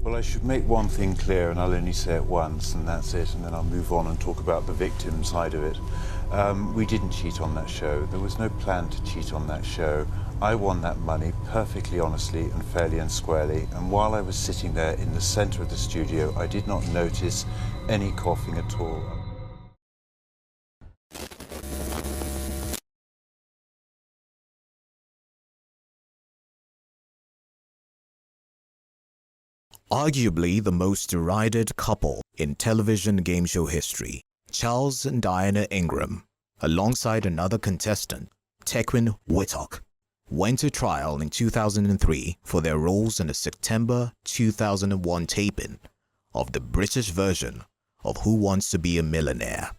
Well, I should make one thing clear, and I'll only say it once, and that's it, and then I'll move on and talk about the victim side of it. We didn't cheat on that show. There was no plan to cheat on that show. I won that money perfectly honestly and fairly and squarely, and while I was sitting there in the centre of the studio, I did not notice any coughing at all. Arguably the most derided couple in television game show history, Charles and Diana Ingram, alongside another contestant, Tequin Whittock, went to trial in 2003 for their roles in the September 2001 taping of the British version of Who Wants to Be a Millionaire.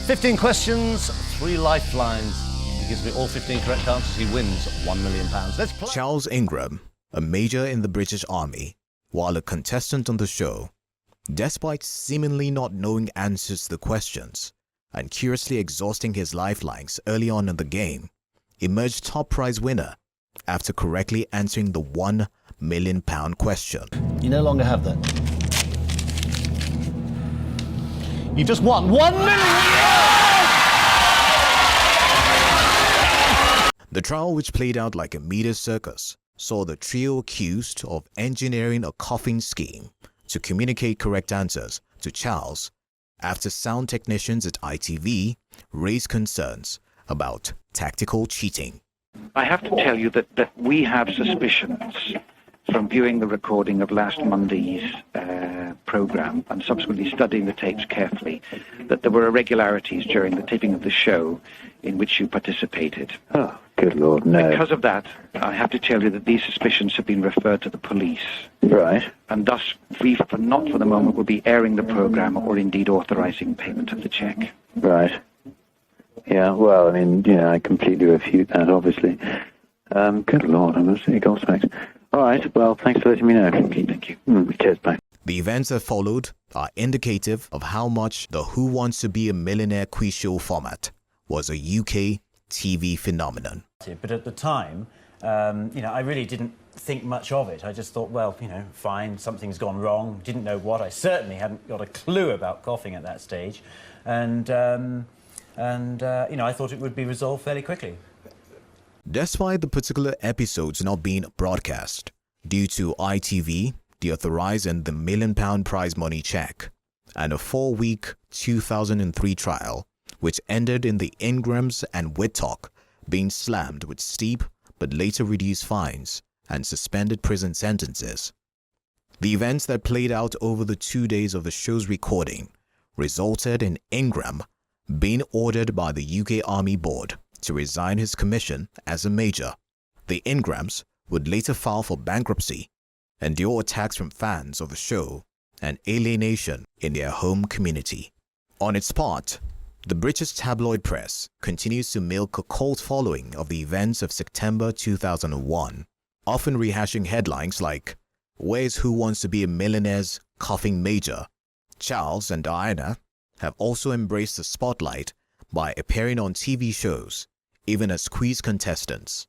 "15 questions, 3 lifelines. He gives me all 15 correct answers, he wins £1 million. Let's play. Charles Ingram, a major in the British Army, while a contestant on the show, despite seemingly not knowing answers to the questions and curiously exhausting his lifelines early on in the game, emerged top prize winner after correctly answering the £1 million question. You no longer have that. You just won £1 million! The trial, which played out like a media circus, saw the trio accused of engineering a coughing scheme to communicate correct answers to Charles after sound technicians at ITV raised concerns about tactical cheating. I have to tell you that we have suspicions from viewing the recording of last Monday's programme and subsequently studying the tapes carefully, that there were irregularities during the taping of the show in which you participated. Oh, good Lord, no. Because of that, I have to tell you that these suspicions have been referred to the police. Right. And thus, we, not for the moment, will be airing the programme or indeed authorising payment of the cheque. Right. Yeah, well, I mean, I completely refute that, obviously. Good Lord, I'm absolutely gobsmacked. All right, well, thanks for letting me know. Okay, thank you. Cheers, bye. The events that followed are indicative of how much the Who Wants to Be a Millionaire quiz show format was a UK TV phenomenon. But at the time, I really didn't think much of it. I just thought, well, fine, something's gone wrong. Didn't know what. I certainly hadn't got a clue about coughing at that stage. And I thought it would be resolved fairly quickly. Despite the particular episodes not being broadcast due to ITV deauthorizing the £1 million prize money check and a 4-week 2003 trial, which ended in the Ingrams and Whittock being slammed with steep but later reduced fines and suspended prison sentences. The events that played out over the 2 days of the show's recording resulted in Ingram being ordered by the UK Army Board to resign his commission as a major. The Ingrams would later file for bankruptcy, endure attacks from fans of the show, and alienation in their home community. On its part, the British tabloid press continues to milk a cult following of the events of September 2001, often rehashing headlines like, "Where's Who Wants to Be a Millionaire's coughing major?" Charles and Diana have also embraced the spotlight by appearing on TV shows, even as quiz contestants,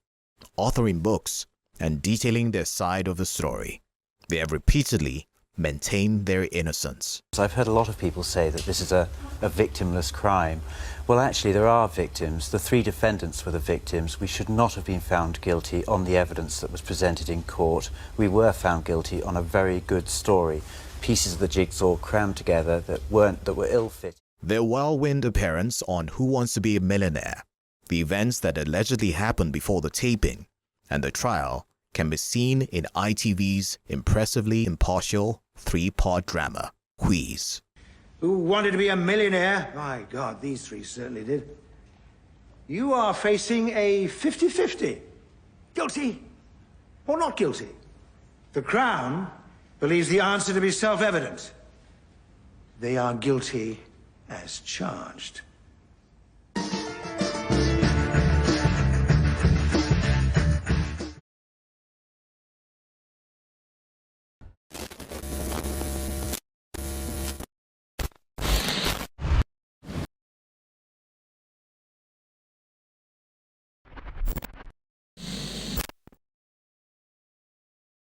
authoring books, and detailing their side of the story. They have repeatedly maintained their innocence. I've heard a lot of people say that this is a victimless crime. Well, actually, there are victims. The 3 defendants were the victims. We should not have been found guilty on the evidence that was presented in court. We were found guilty on a very good story. Pieces of the jigsaw crammed together that were ill-fit. Their whirlwind appearance on Who Wants to Be a Millionaire, the events that allegedly happened before the taping, and the trial can be seen in ITV's impressively impartial 3-part drama, Quiz. Who wanted to be a millionaire? My God, these 3 certainly did. You are facing a 50-50. Guilty or not guilty? The Crown believes the answer to be self-evident. They are guilty as charged.